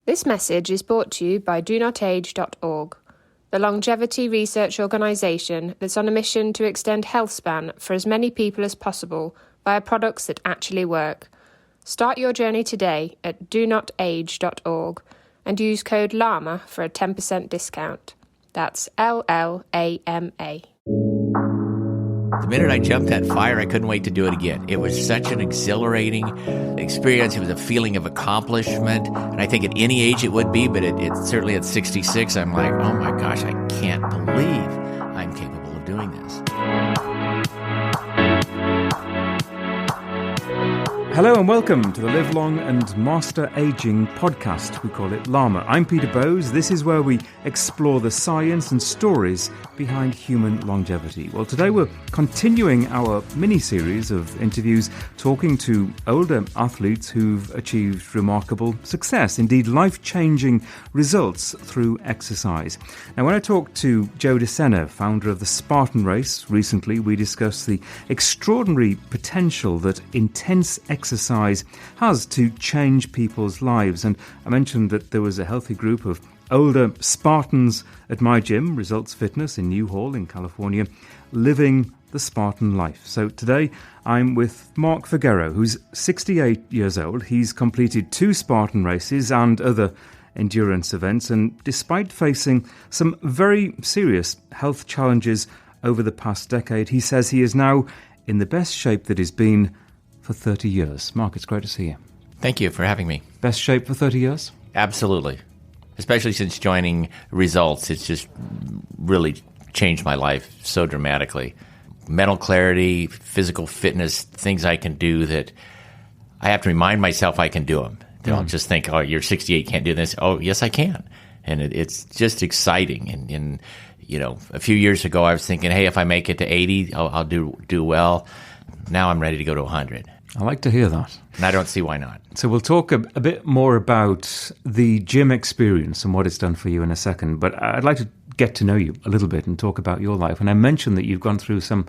This message is brought to you by DoNotAge.org, the longevity research organisation that's on a mission to extend health span for as many people as possible via products that actually work. Start your journey today at DoNotAge.org and use code LLAMA for a 10% discount. That's LLAMA. The minute I jumped that fire, I couldn't wait to do it again. It was such an exhilarating experience. It was a feeling of accomplishment. And I think at any age it would be, but it certainly at 66, I'm like, oh my gosh, I can't believe I'm capable of doing this. Hello and welcome to the Live Long and Master Aging podcast. We call it LLAMA. I'm Peter Bowes. This is where we explore the science and stories behind human longevity. Well, today we're continuing our mini-series of interviews talking to older athletes who've achieved remarkable success, indeed life-changing results through exercise. Now, when I talked to Joe DeSena, founder of the Spartan Race, recently we discussed the extraordinary potential that intense exercise has to change people's lives. And I mentioned that there was a healthy group of older Spartans at my gym, Results Fitness in Newhall in California, living the Spartan life. So today I'm with Mark Figearo, who's 68 years old. He's completed 2 Spartan races and other endurance events, and despite facing some very serious health challenges over the past decade, he says he is now in the best shape that he's been for 30 years. Mark, it's great to see you. Thank you for having me. Best shape for 30 years? Absolutely. Especially since joining Results, it's just really changed my life so dramatically. Mental clarity, physical fitness, things I can do that I have to remind myself I can do them. Don't just think, oh, you're 68, can't do this. Oh, yes, I can. And it's just exciting. And you know, a few years ago, I was thinking, hey, if I make it to 80, I'll do well. Now I'm ready to go to 100. I like to hear that. And I don't see why not. So we'll talk a bit more about the gym experience and what it's done for you in a second. But I'd like to get to know you a little bit and talk about your life. And I mentioned that you've gone through some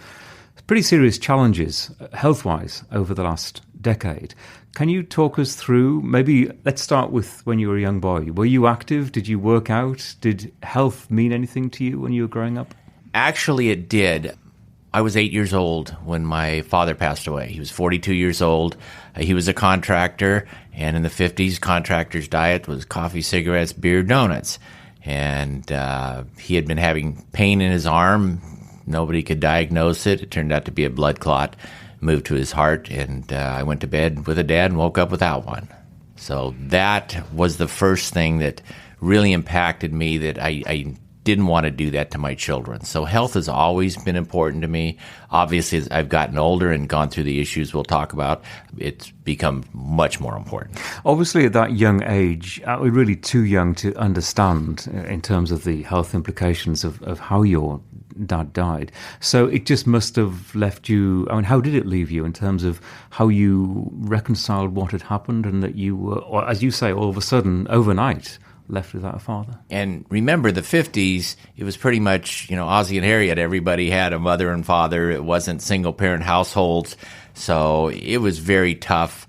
pretty serious challenges health-wise over the last decade. Can you talk us through, maybe let's start with when you were a young boy. Were you active? Did you work out? Did health mean anything to you when you were growing up? Actually, it did. I was 8 years old when my father passed away. He was 42 years old. He was a contractor, and in the 50s, contractor's diet was coffee, cigarettes, beer, donuts. And he had been having pain in his arm. Nobody could diagnose it. It turned out to be a blood clot, moved to his heart, and I went to bed with a dad and woke up without one. So that was the first thing that really impacted me, that I didn't want to do that to my children. So health has always been important to me. Obviously, as I've gotten older and gone through the issues we'll talk about, it's become much more important. Obviously, at that young age, we're really too young to understand in terms of the health implications of how your dad died. So it just must have left you, I mean, how did it leave you in terms of how you reconciled what had happened and that you were, or as you say, all of a sudden, overnight, left without a father? And remember, the 50s, it was pretty much, Ozzie and Harriet. Everybody had a mother and father. It wasn't single-parent households. So it was very tough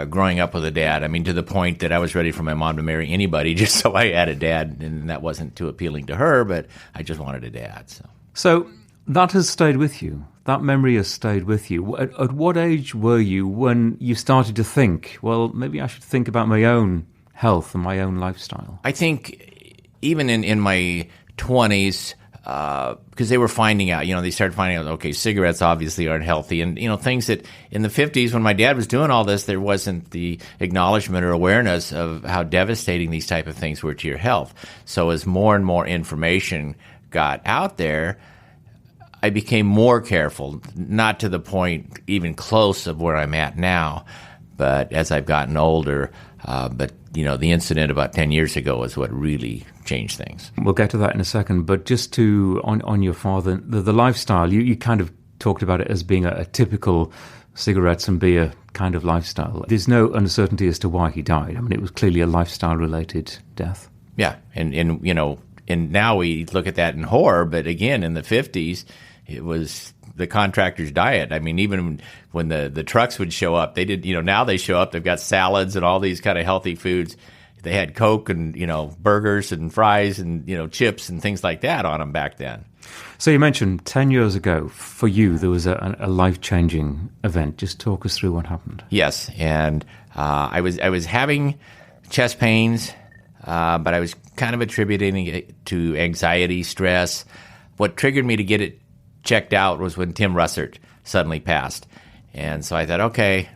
growing up with a dad. I mean, to the point that I was ready for my mom to marry anybody just so I had a dad. And that wasn't too appealing to her, but I just wanted a dad. So that has stayed with you. That memory has stayed with you. At what age were you when you started to think, well, maybe I should think about my own health and my own lifestyle? I think even in my 20s, because they were finding out, they started finding out, okay, cigarettes obviously aren't healthy. And, things that in the 50s when my dad was doing all this, there wasn't the acknowledgement or awareness of how devastating these type of things were to your health. So as more and more information got out there, I became more careful, not to the point even close of where I'm at now, but as I've gotten older, the incident about 10 years ago is what really changed things. We'll get to that in a second, but just on your father, the lifestyle, you kind of talked about it as being a typical cigarettes and beer kind of lifestyle. There's no uncertainty as to why he died. I mean, it was clearly a lifestyle-related death. Yeah, and now we look at that in horror, but again, in the 50s, it was the contractor's diet. I mean, even when the trucks would show up, they did, now they show up, they've got salads and all these kind of healthy foods. they had Coke and, burgers and fries and, chips and things like that on them back then. So you mentioned 10 years ago, for you, there was a life-changing event. Just talk us through what happened. Yes, and I was having chest pains, but I was kind of attributing it to anxiety, stress. What triggered me to get it checked out was when Tim Russert suddenly passed. And so I thought, okay,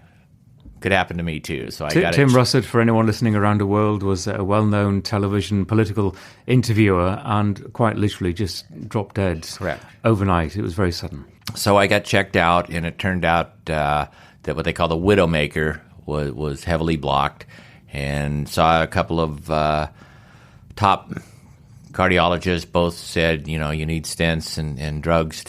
could happen to me too. So Tim Russert, for anyone listening around the world, was a well-known television political interviewer and quite literally just dropped dead. Correct. Overnight. It was very sudden. So I got checked out, and it turned out that what they call the widowmaker was heavily blocked, and saw a couple of top cardiologists. Both said, you need stents and drugs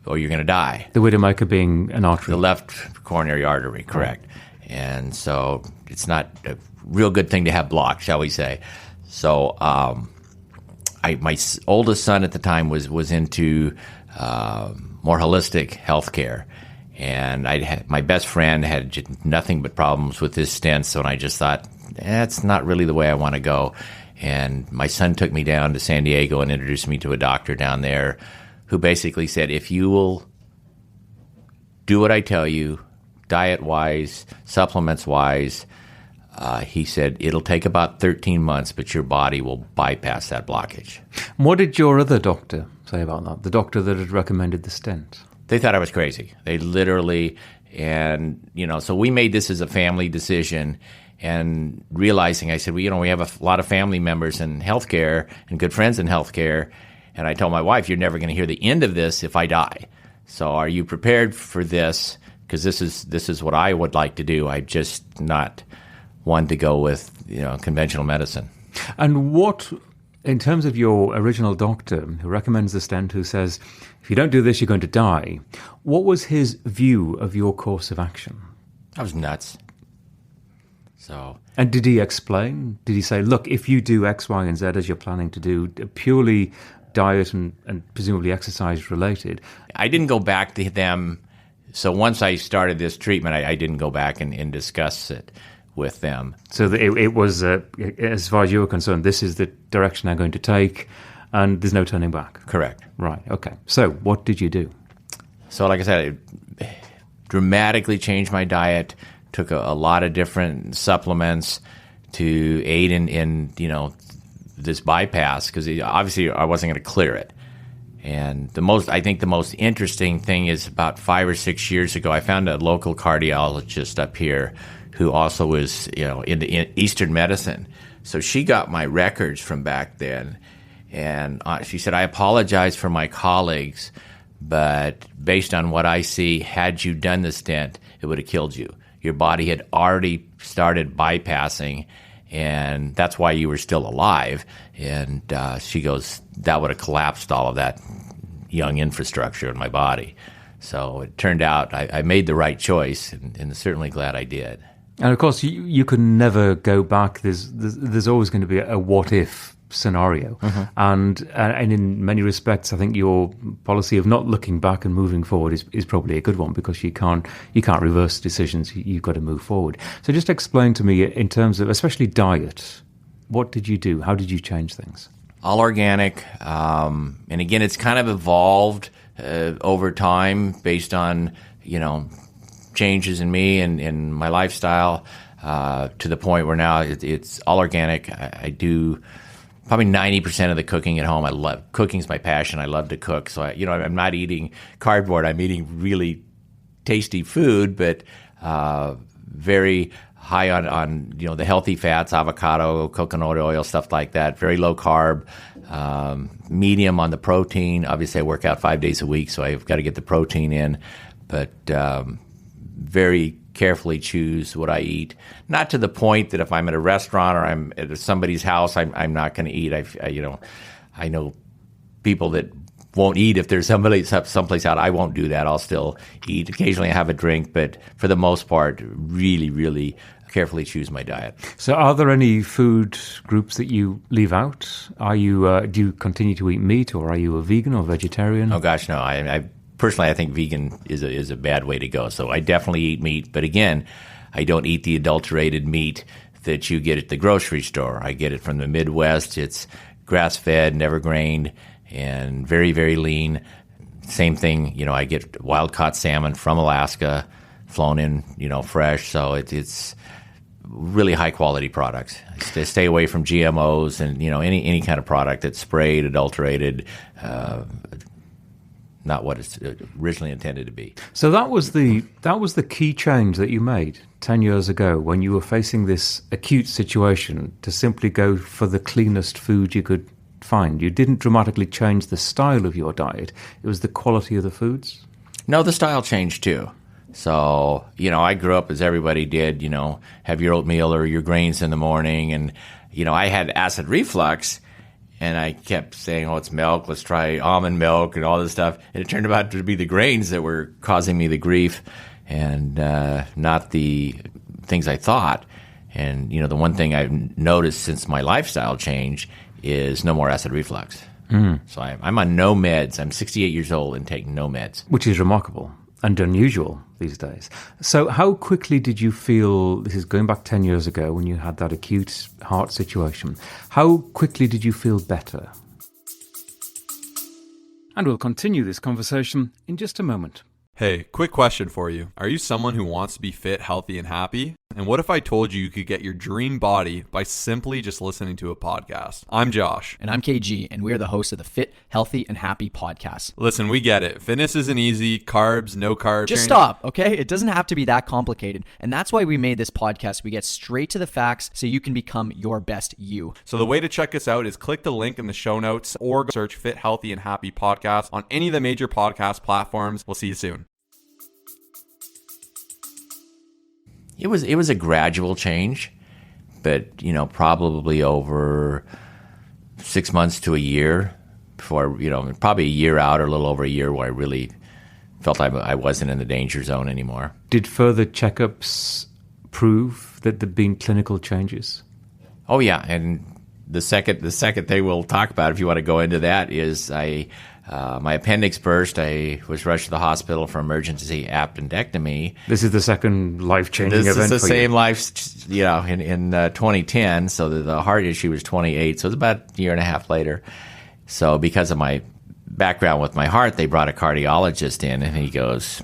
or you're going to die. The widowmaker being an artery. The left coronary artery, correct. Right. And so it's not a real good thing to have blocked, shall we say. So my oldest son at the time was into more holistic healthcare. And my best friend had nothing but problems with his stents, and I just thought, that's not really the way I want to go. And my son took me down to San Diego and introduced me to a doctor down there who basically said, if you will do what I tell you, diet-wise, supplements-wise, he said, it'll take about 13 months, but your body will bypass that blockage. What did your other doctor say about that, the doctor that had recommended the stent? They thought I was crazy. They literally, so we made this as a family decision, and realizing, I said, we have a lot of family members in healthcare and good friends in healthcare. And I told my wife, you're never going to hear the end of this if I die. So are you prepared for this? Because this is what I would like to do. I'm just not one to go with conventional medicine. And what, in terms of your original doctor who recommends the stent, who says, if you don't do this, you're going to die, what was his view of your course of action? I was nuts. So. And did he explain? Did he say, look, if you do X, Y, and Z as you're planning to do, purely diet and presumably exercise related? I didn't go back to them. So once I started this treatment, I didn't go back and discuss it with them. So it was, as far as you were concerned, this is the direction I'm going to take, and there's no turning back. Correct. Right, okay. So what did you do? So like I said, it dramatically changed my diet, took a lot of different supplements to aid in this bypass, because obviously I wasn't going to clear it. And I think the most interesting thing is about 5 or 6 years ago, I found a local cardiologist up here who also was, in Eastern medicine. So she got my records from back then, and she said, I apologize for my colleagues, but based on what I see, had you done the stent, it would have killed you. Your body had already started bypassing, and that's why you were still alive. And she goes, that would have collapsed all of that young infrastructure in my body. So it turned out I made the right choice, and certainly glad I did. And of course, you can never go back. There's always going to be a what if scenario, and in many respects, I think your policy of not looking back and moving forward is probably a good one, because you can't reverse decisions. You've got to move forward. So just explain to me, in terms of especially diet, what did you do? How did you change things? All organic, and again, it's kind of evolved over time based on changes in me and in my lifestyle, to the point where now it's all organic. I do probably 90% of the cooking at home. I love cooking's my passion. I love to cook. So I'm not eating cardboard. I'm eating really tasty food, but very high on the healthy fats, avocado, coconut oil, stuff like that. Very low carb, medium on the protein. Obviously, I work out 5 days a week, so I've got to get the protein in. But very carefully choose what I eat. Not to the point that if I'm at a restaurant or I'm at somebody's house, I'm not going to eat. I know people that won't eat if there's someplace out. I won't do that. I'll still eat. Occasionally I have a drink, but for the most part, really, really carefully choose my diet. So are there any food groups that you leave out? Do you continue to eat meat, or are you a vegan or vegetarian? Oh gosh, no. Personally, I think vegan is a bad way to go. So I definitely eat meat, but again, I don't eat the adulterated meat that you get at the grocery store. I get it from the Midwest. It's grass-fed, never grained, and very, very lean. Same thing, I get wild-caught salmon from Alaska, flown in, fresh. So it's really high-quality products. Stay away from GMOs and, any kind of product that's sprayed, adulterated, not what it's originally intended to be. So that was the key change that you made 10 years ago when you were facing this acute situation, to simply go for the cleanest food you could find. You didn't dramatically change the style of your diet. It was the quality of the foods? No, the style changed too. So, I grew up as everybody did, have your oatmeal or your grains in the morning. And, I had acid reflux. And I kept saying, it's milk, let's try almond milk and all this stuff. And it turned out to be the grains that were causing me the grief and not the things I thought. And, the one thing I've noticed since my lifestyle change is no more acid reflux. So I'm on no meds. I'm 68 years old and taking no meds. Which is remarkable and unusual these days. So how quickly did you feel, this is going back 10 years ago when you had that acute heart situation, how quickly did you feel better? And we'll continue this conversation in just a moment. Hey, quick question for you. Are you someone who wants to be fit, healthy, and happy? And what if I told you could get your dream body by simply just listening to a podcast? I'm Josh. And I'm KG, and we are the hosts of the Fit, Healthy, and Happy podcast. Listen, we get it. Fitness isn't easy. Carbs, no carbs. Just stop, okay? It doesn't have to be that complicated. And that's why we made this podcast. We get straight to the facts so you can become your best you. So the way to check us out is click the link in the show notes or search Fit, Healthy, and Happy podcast on any of the major podcast platforms. We'll see you soon. It was a gradual change, but probably over 6 months to a year before, probably a year out or a little over a year where I really felt I wasn't in the danger zone anymore. Did further checkups prove that there'd been clinical changes? Oh yeah, and the second thing we'll talk about, if you want to go into that, is my appendix burst. I was rushed to the hospital for emergency appendectomy. This is the second life-changing event for you. This is the same life, in 2010. So the heart issue was 28. So it was about a year and a half later. So because of my background with my heart, they brought a cardiologist in, and he goes,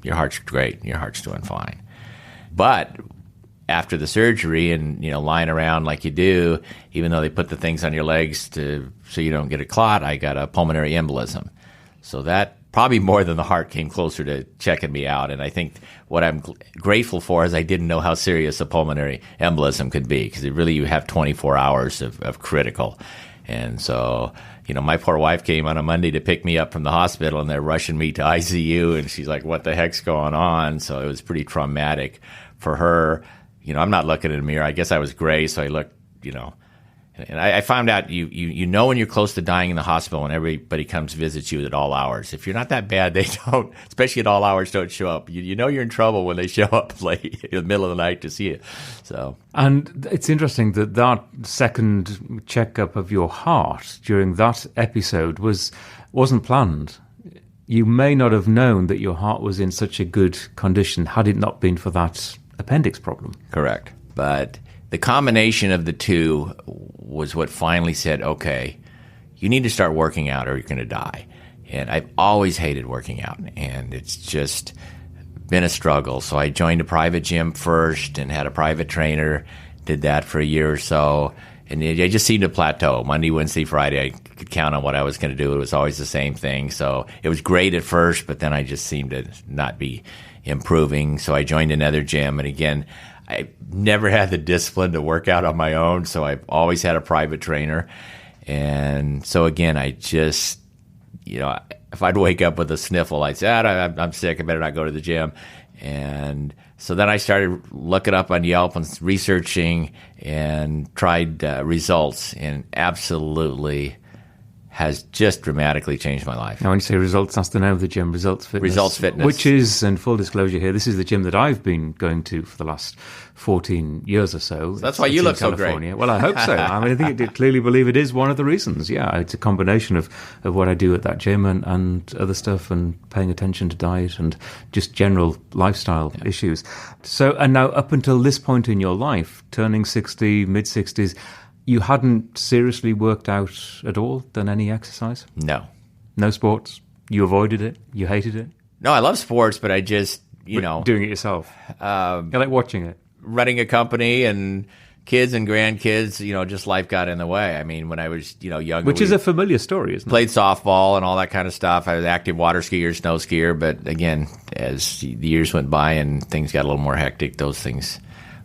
"Your heart's great. Your heart's doing fine." But after the surgery and, lying around like you do, even though they put the things on your legs so you don't get a clot, I got a pulmonary embolism. So that probably more than the heart came closer to checking me out. And I think what I'm grateful for is I didn't know how serious a pulmonary embolism could be, because you have 24 hours of critical. And so, my poor wife came on a Monday to pick me up from the hospital, and they're rushing me to ICU, and she's like, "What the heck's going on?" So it was pretty traumatic for her. I'm not looking in a mirror. I guess I was gray, so I looked, and I found out you know when you're close to dying in the hospital when everybody comes visits you at all hours. If you're not that bad, they don't, especially at all hours, don't show up. You know you're in trouble when they show up late in the middle of the night to see you. So, and it's interesting that second checkup of your heart during that episode wasn't planned. You may not have known that your heart was in such a good condition had it not been for that appendix problem. Correct. But the combination of the two was what finally said, okay, you need to start working out or you're going to die. And I've always hated working out, and it's just been a struggle. So I joined a private gym first and had a private trainer, did that for a year or so, and I just seemed to plateau. Monday, Wednesday, Friday, I could count on what I was going to do. It was always the same thing. So it was great at first, but then I just seemed to not be improving. So I joined another gym, and again, I never had the discipline to work out on my own, so I've always had a private trainer. And so again, I just, if I'd wake up with a sniffle, I'd say, I'm sick, I better not go to the gym. And so then I started looking up on Yelp and researching and tried results, and absolutely has just dramatically changed my life. Now, when you say results, that's the name of the gym, Results Fitness. Results Fitness. Which is, and full disclosure here, this is the gym that I've been going to for the last 14 years or so. That's why you look so great. Well, I hope so. I mean, I clearly believe it is one of the reasons. Yeah, it's a combination of what I do at that gym and other stuff, and paying attention to diet and just general lifestyle issues. So, and now up until this point in your life, turning 60, mid-60s, you hadn't seriously worked out at all, done any exercise? No. No sports? You avoided it? You hated it? No, I love sports, but I just, Doing it yourself? You like watching it? Running a company and kids and grandkids, just life got in the way. I mean, when I was, younger. Which is a familiar story, isn't it? Played softball and all that kind of stuff. I was an active water skier, snow skier, but again, as the years went by and things got a little more hectic, those things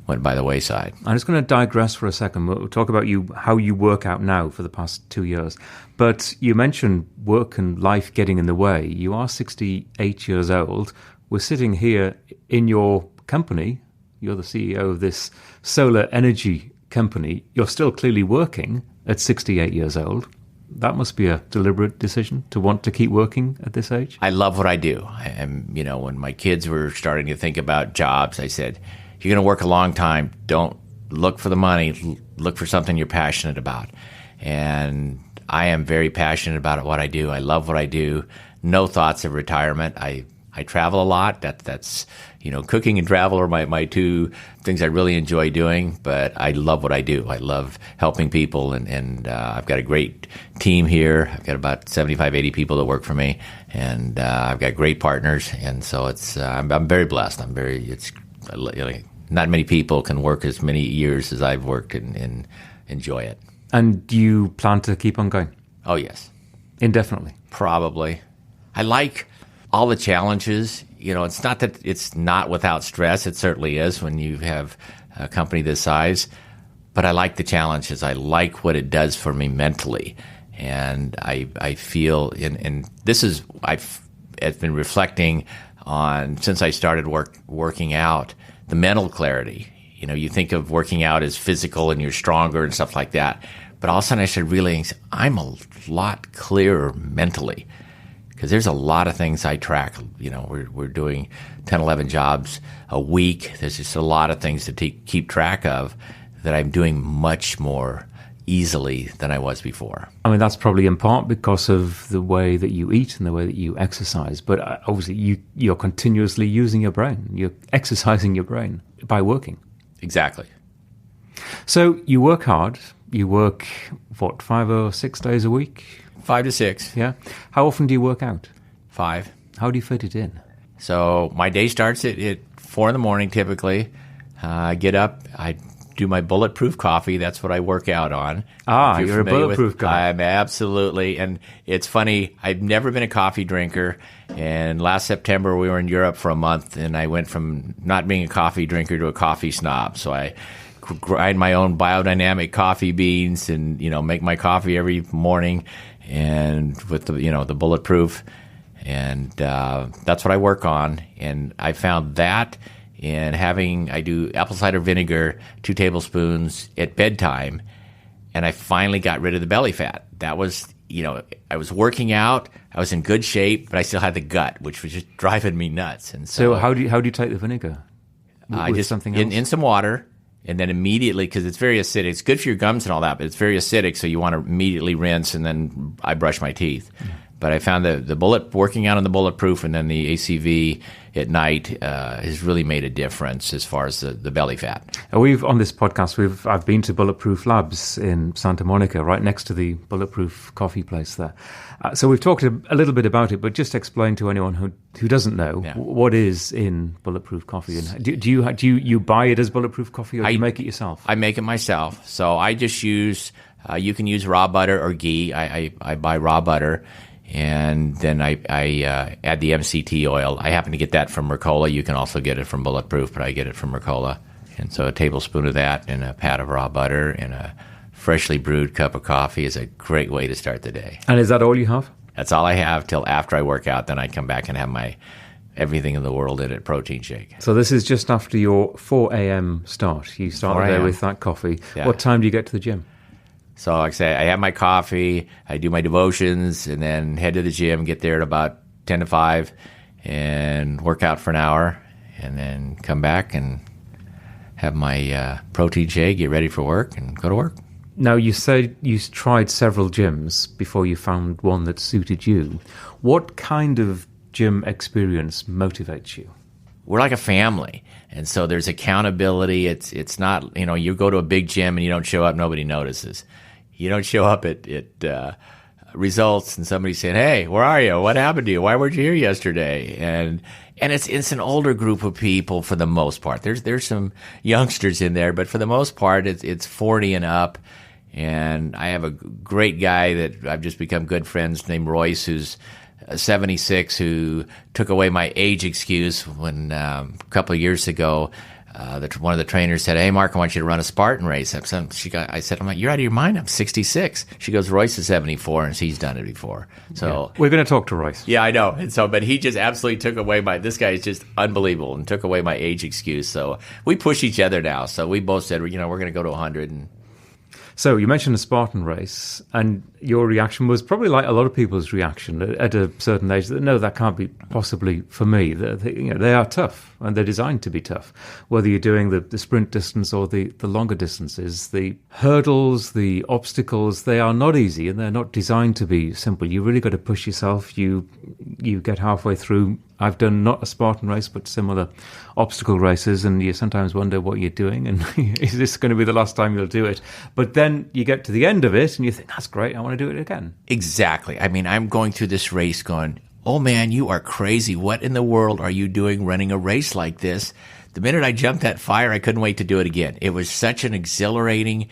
went by the wayside. I'm just going to digress for a second. We'll talk about how you work out now for the past 2 years. But you mentioned work and life getting in the way. You are 68 years old. We're sitting here in your company. You're the CEO of this solar energy company. You're still clearly working at 68 years old. That must be a deliberate decision to want to keep working at this age. I love what I do. When my kids were starting to think about jobs, I said, you're going to work a long time. Don't look for the money. Look for something you're passionate about. And I am very passionate about what I do. I love what I do. No thoughts of retirement. I travel a lot. That's cooking and travel are my two things I really enjoy doing. But I love what I do. I love helping people, and I've got a great team here. I've got about 75, 80 people that work for me, and I've got great partners. And so I'm very blessed. Not many people can work as many years as I've worked and enjoy it. And do you plan to keep on going? Oh, yes. Indefinitely? Probably. I like all the challenges. It's not that it's not without stress. It certainly is when you have a company this size. But I like the challenges. I like what it does for me mentally. And I feel, and this is, I've been reflecting on since I started working out, the mental clarity. You think of working out as physical and you're stronger and stuff like that. But all of a sudden I started realizing I'm a lot clearer mentally, because there's a lot of things I track. We're doing 10, 11 jobs a week. There's just a lot of things to keep track of that I'm doing much more easily than I was before. I mean, that's probably in part because of the way that you eat and the way that you exercise. But obviously, you're continuously using your brain. You're exercising your brain by working. Exactly. So you work hard. You work, 5 or 6 days a week? 5 to 6. Yeah. How often do you work out? 5. How do you fit it in? So my day starts at 4 in the morning typically. I get up. I do my bulletproof coffee. That's what I work out on. You're a bulletproof guy. I'm absolutely. And it's funny, I've never been a coffee drinker. And last September, we were in Europe for a month, and I went from not being a coffee drinker to a coffee snob. So I grind my own biodynamic coffee beans and, make my coffee every morning, and with the bulletproof. And that's what I work on. And I found that I do apple cider vinegar, 2 tablespoons at bedtime, and I finally got rid of the belly fat. That was, I was working out, I was in good shape, but I still had the gut, which was just driving me nuts. And so how do you take the vinegar? I just something else? In some water, and then immediately, because it's very acidic. It's good for your gums and all that, but it's very acidic, so you want to immediately rinse, and then I brush my teeth. But I found working out on the bulletproof and then the ACV at night has really made a difference as far as the belly fat. On this podcast, I've been to Bulletproof Labs in Santa Monica, right next to the Bulletproof coffee place there. So we've talked a little bit about it, but just explain to anyone who doesn't know what is in Bulletproof coffee. And do you buy it as Bulletproof coffee, or do you make it yourself? I make it myself. So I just use you can use raw butter or ghee. I buy raw butter. And then I add the MCT oil. I happen to get that from Mercola. You can also get it from Bulletproof, but I get it from Mercola. And so a tablespoon of that and a pat of raw butter and a freshly brewed cup of coffee is a great way to start the day. And is that all you have? That's all I have till after I work out. Then I come back and have my everything in the world in it protein shake. So this is just after your 4 a.m. start. You start the day with that coffee. Yeah. What time do you get to the gym? So like I say, I have my coffee, I do my devotions, and then head to the gym, get there at about 10 to 5, and work out for an hour, and then come back and have my protein shake, get ready for work, and go to work. Now, you said you tried several gyms before you found one that suited you. What kind of gym experience motivates you? We're like a family, and so there's accountability. It's not, you go to a big gym and you don't show up, nobody notices. You don't show up at results and somebody's saying, "Hey, where are you? What happened to you? Why weren't you here yesterday?" And it's an older group of people for the most part. There's some youngsters in there, but for the most part, it's 40 and up. And I have a great guy that I've just become good friends named Royce, who's 76, who took away my age excuse when a couple of years ago, one of the trainers said, "Hey, Mark, I want you to run a Spartan race." I said, "I'm like, you're out of your mind. I'm 66. She goes, "Royce is 74, and he's done it before." So yeah. We're going to talk to Royce. Yeah, I know. And so, but he just absolutely took away this guy is just unbelievable and took away my age excuse. So we push each other now. So we both said, we're going to go to 100. And so you mentioned the Spartan race, and your reaction was probably like a lot of people's reaction at a certain age, that no, that can't be possibly for me. They are tough, and they're designed to be tough. Whether you're doing the sprint distance or the longer distances, the hurdles, the obstacles, they are not easy, and they're not designed to be simple. You really got to push yourself. You get halfway through. I've done not a Spartan race, but similar obstacle races, and you sometimes wonder what you're doing, and is this going to be the last time you'll do it? But then you get to the end of it, and you think, that's great, I want to do it again. Exactly. I mean, I'm going through this race going, oh man, you are crazy. What in the world are you doing running a race like this? The minute I jumped that fire, I couldn't wait to do it again. It was such an exhilarating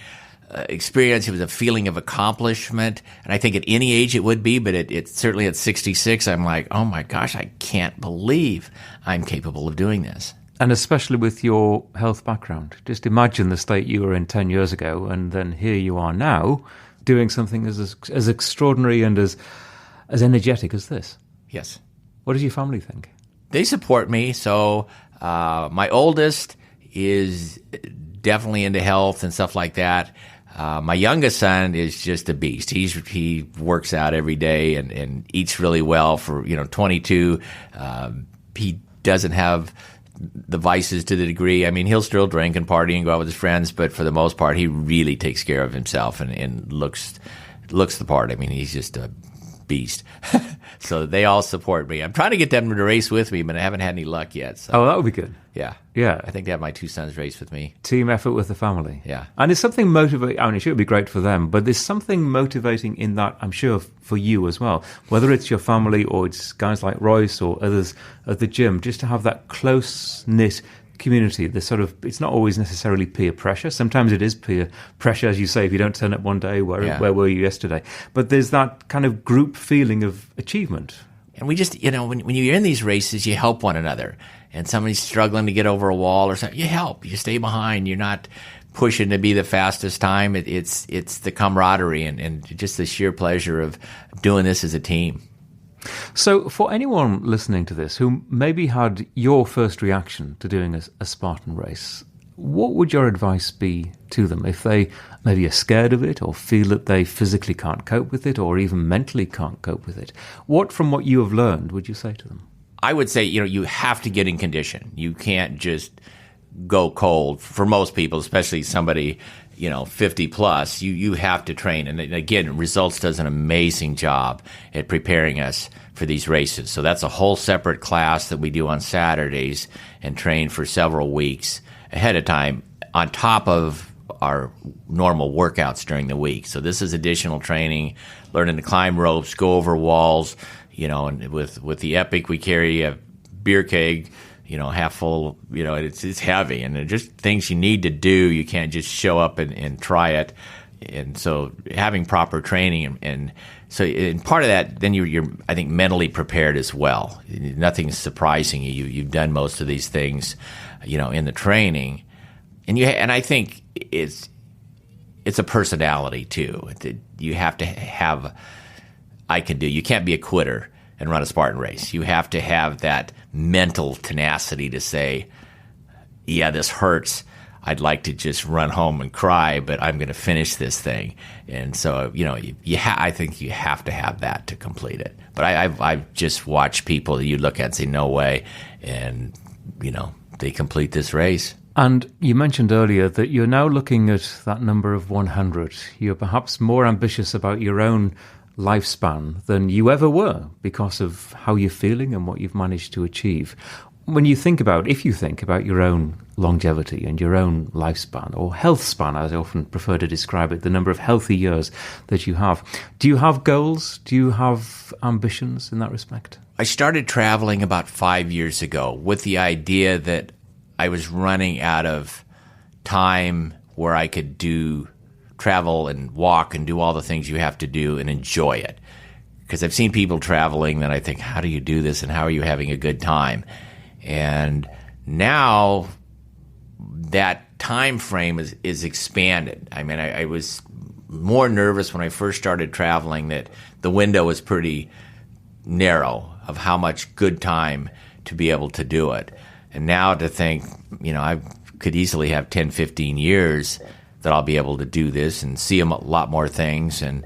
experience. It was a feeling of accomplishment, and I think at any age it would be, but it's certainly at 66, I'm like, oh my gosh, I can't believe I'm capable of doing this. And especially with your health background, just imagine the state you were in 10 years ago, and then here you are now doing something as extraordinary and as energetic as this. Yes. What does your family think? They support me. So my oldest is definitely into health and stuff like that. My youngest son is just a beast. He works out every day and eats really well for 22. He doesn't have the vices to the degree. I mean, he'll still drink and party and go out with his friends, but for the most part, he really takes care of himself and looks the part. I mean, he's just a beast. So they all support me. I'm trying to get them to race with me, but I haven't had any luck yet. So. Oh, that would be good. Yeah. Yeah. I think to have my two sons race with me. Team effort with the family. Yeah. And it's something motivating. I mean, it should be great for them, but there's something motivating in that, I'm sure, for you as well. Whether it's your family or it's guys like Royce or others at the gym, just to have that close-knit community, it's not always necessarily peer pressure. Sometimes it is peer pressure, as you say, if you don't turn up one day, where were you yesterday? But there's that kind of group feeling of achievement. And we just, when you're in these races, you help one another. And somebody's struggling to get over a wall or something, you help. You stay behind. You're not pushing to be the fastest time. It's the camaraderie and just the sheer pleasure of doing this as a team. So for anyone listening to this who maybe had your first reaction to doing a Spartan race, what would your advice be to them if they maybe are scared of it or feel that they physically can't cope with it or even mentally can't cope with it? What, from what you have learned, would you say to them? I would say, you have to get in condition. You can't just go cold. For most people, especially somebody, 50 plus, you have to train. And again, Results does an amazing job at preparing us for these races. So that's a whole separate class that we do on Saturdays and train for several weeks ahead of time on top of our normal workouts during the week. So this is additional training, learning to climb ropes, go over walls, and with the Epic, we carry a beer keg, half full, it's heavy, and they're just things you need to do. You can't just show up and try it. And so having proper training and so in part of that, then you're I think mentally prepared as well. Nothing's surprising you. You've done most of these things, in the training, and I think it's a personality too. You have to have you can't be a quitter and run a Spartan race. You have to have that mental tenacity to say, yeah, this hurts. I'd like to just run home and cry, but I'm going to finish this thing. And so, I think you have to have that to complete it. But I've just watched people that you look at and say, no way. And, they complete this race. And you mentioned earlier that you're now looking at that number of 100. You're perhaps more ambitious about your own lifespan than you ever were because of how you're feeling and what you've managed to achieve. If you think about your own longevity and your own lifespan, or health span, as I often prefer to describe it, the number of healthy years that you have, do you have goals? Do you have ambitions in that respect? I started traveling about 5 years ago with the idea that I was running out of time where I could travel and walk and do all the things you have to do and enjoy it. Because I've seen people traveling that I think, how do you do this and how are you having a good time? And now that time frame is expanded. I mean, I was more nervous when I first started traveling that the window was pretty narrow of how much good time to be able to do it. And now to think, I could easily have 10, 15 years that I'll be able to do this and see a lot more things and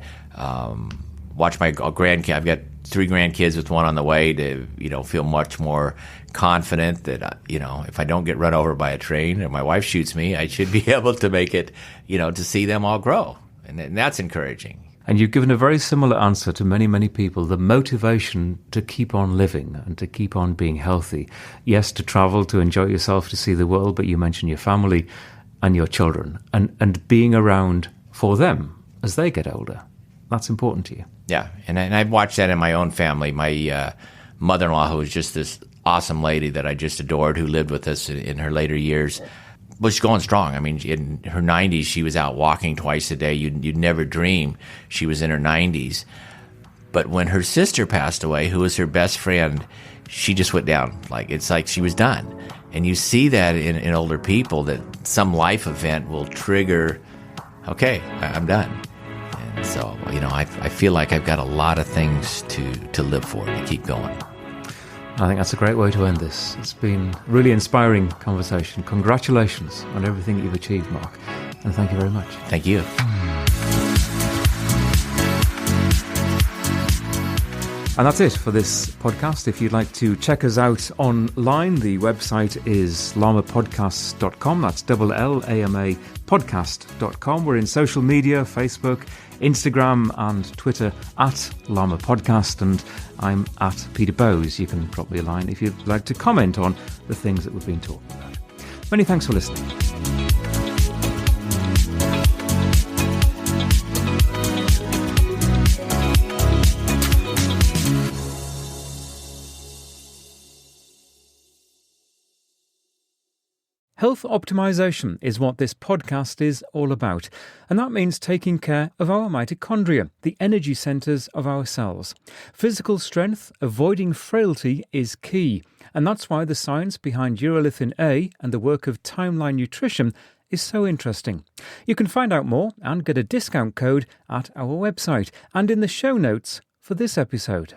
watch my grandkids. I've got 3 grandkids with one on the way to, feel much more confident that, if I don't get run over by a train or my wife shoots me, I should be able to make it, to see them all grow. And that's encouraging. And you've given a very similar answer to many, many people, the motivation to keep on living and to keep on being healthy. Yes, to travel, to enjoy yourself, to see the world, but you mentioned your family and your children and being around for them as they get older. That's important to you. Yeah, and I've watched that in my own family. My mother-in-law, who was just this awesome lady that I just adored, who lived with us in her later years, was going strong. I mean, in her 90s, she was out walking twice a day. You'd never dream she was in her 90s. But when her sister passed away, who was her best friend, she just went down. It's like she was done. And you see that in older people, that some life event will trigger, okay, I'm done. And so, I feel like I've got a lot of things to live for, to keep going. I think that's a great way to end this. It's been a really inspiring conversation. Congratulations on everything that you've achieved, Mark. And thank you very much. Thank you. And that's it for this podcast. If you'd like to check us out online, the website is lamapodcasts.com. That's LLAMA podcast.com. We're in social media, Facebook, Instagram and Twitter at Llama Podcast, and I'm at Peter Bowes. You can drop me a line if you'd like to comment on the things that we've been talking about. Many thanks for listening. Health optimization is what this podcast is all about, and that means taking care of our mitochondria, the energy centres of our cells. Physical strength, avoiding frailty is key, and that's why the science behind urolithin A and the work of Timeline Nutrition is so interesting. You can find out more and get a discount code at our website and in the show notes for this episode.